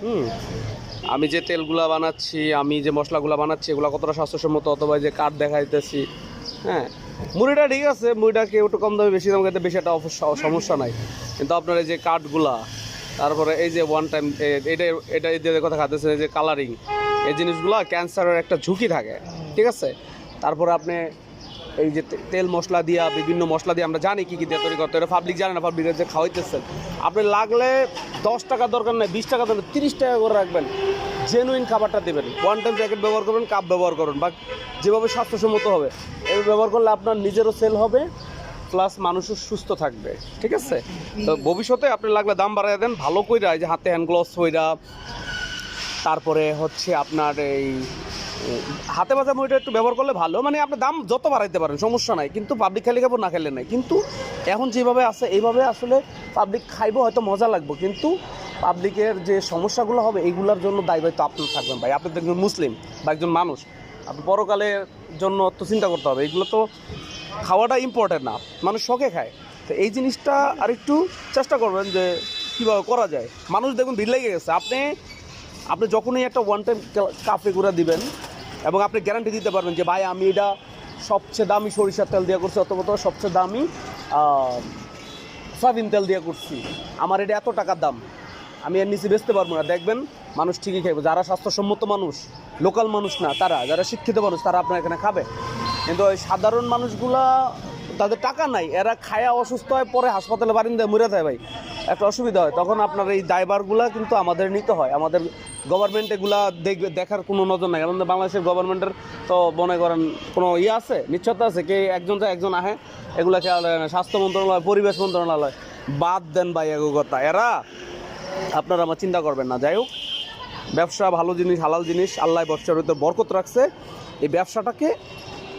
হুম আমি যে তেলগুলা বানাচ্ছি, আমি যে মশলাগুলো বানাচ্ছি, এগুলো কতটা স্বাস্থ্যসম্মত, অথবা যে কাঠ দেখাইতেছি। হ্যাঁ, মুড়িটা ঠিক আছে, মুড়িটা কেউ একটু কম দামে বেশি দাম খেতে বেশি একটা সমস্যা নাই, কিন্তু আপনার এই যে কাঠগুলা, তারপরে এই যে ওয়ান টাইম এটা এটা এই যে কথা খাইতেছেন, এই যে কালারিং, এই জিনিসগুলো ক্যান্সারের একটা ঝুঁকি থাকে, ঠিক আছে। তারপরে আপনি এই যে তেল মশলা দিয়া, বিভিন্ন মশলা দিয়ে আমরা জানি কী কী দিয়ে তৈরি করতে, এটা পাবলিক জানে না, পাবলিকের যে খাওয়াইতেছেন। আপনি লাগলে 10 টাকা দরকার নেই, 20 টাকা দেবেন, 30 টাকা করে রাখবেন, জেনুইন খাবারটা দেবেন। ওয়ান টাইম প্যাকেট ব্যবহার করবেন, কাপ ব্যবহার করুন, বা যেভাবে স্বাস্থ্যসম্মত হবে এই ব্যবহার করলে আপনার নিজেরও সেল হবে, প্লাস মানুষও সুস্থ থাকবে, ঠিক আছে। তো ভবিষ্যতে আপনি লাগলে দাম বাড়াই দেন ভালো কইরা, এই যে হাতে হ্যান্ড গ্লোভস হইরা, তারপরে হচ্ছে আপনার এই হাতে বাজা মুড়িটা একটু ব্যবহার করলে ভালো, মানে আপনি দাম যত বাড়াইতে পারেন সমস্যা নাই, কিন্তু পাবলিক খালি খাবো না খেলে নাই। কিন্তু এখন যেভাবে আছে এইভাবে আসলে পাবলিক খাইবো, হয়তো মজা লাগবে, কিন্তু পাবলিকের যে সমস্যাগুলো হবে এইগুলোর জন্য দায়িত্ব আপনার থাকবেন ভাই। আপনি তো একজন মুসলিম বা একজন মানুষ, আপনি পরকালের জন্য তো চিন্তা করতে হবে। এগুলো তো খাওয়াটা ইম্পর্টেন্ট না, মানুষ শখে খায়। তো এই জিনিসটা আরেকটু চেষ্টা করবেন যে কীভাবে করা যায়। মানুষ দেখুন ভিড় লেগে গেছে, আপনি যখনই একটা ওয়ান টাইম কাফে করে দিবেন এবং আপনি গ্যারান্টি দিতে পারবেন যে ভাই আমি এটা সবচেয়ে দামি সরিষার তেল দিয়ে করছি, অথবা সবচেয়ে দামি সয়াবিন তেল দিয়ে করছি, আমার এটা এত টাকার দাম, আমি এর নিচে বেচতে পারবো না, দেখবেন মানুষ ঠিকই খাইবে। যারা স্বাস্থ্যসম্মত মানুষ, লোকাল মানুষ না, তারা যারা শিক্ষিত মানুষ, তারা আপনার এখানে খাবে। কিন্তু ওই সাধারণ মানুষগুলা, তাদের টাকা নাই, এরা খায়া অসুস্থ হয়, পরে হাসপাতালে বারিন্দায় মরে যায় ভাই, একটা অসুবিধা হয়। তখন আপনার এই দায়ভারগুলা কিন্তু আমাদের নিতে হয়। আমাদের গভর্নমেন্ট এগুলা দেখার কোনো নজর নাই। আমাদের বাংলাদেশের গভর্নমেন্টের তো মনে করেন কোনো ইয়ে আছে, নিশ্চয়তা আছে, কে একজন আহে এগুলা খেয়াল রাখে না। স্বাস্থ্য মন্ত্রণালয়, পরিবেশ মন্ত্রণালয়, বাদ দেন ভাই এগো কথা, এরা আপনারা আমার চিন্তা করবেন না। যাই হোক, ব্যবসা ভালো জিনিস, হালাল জিনিস, আল্লাহ ব্যবসার ভিতর বরকত রাখছে। এই ব্যবসাটাকে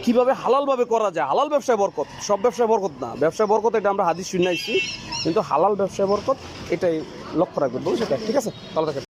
কীভাবে হালালভাবে করা যায়, হালাল ব্যবসায় বরকত, সব ব্যবসায় বরকত না। ব্যবসায় বরকত এটা আমরা হাদিস শুনাইছি, কিন্তু হালাল ব্যবসায় বরকত এটাই লক্ষ্য রাখবেন, বুঝছেন? ঠিক আছে, তাহলে থাকেন।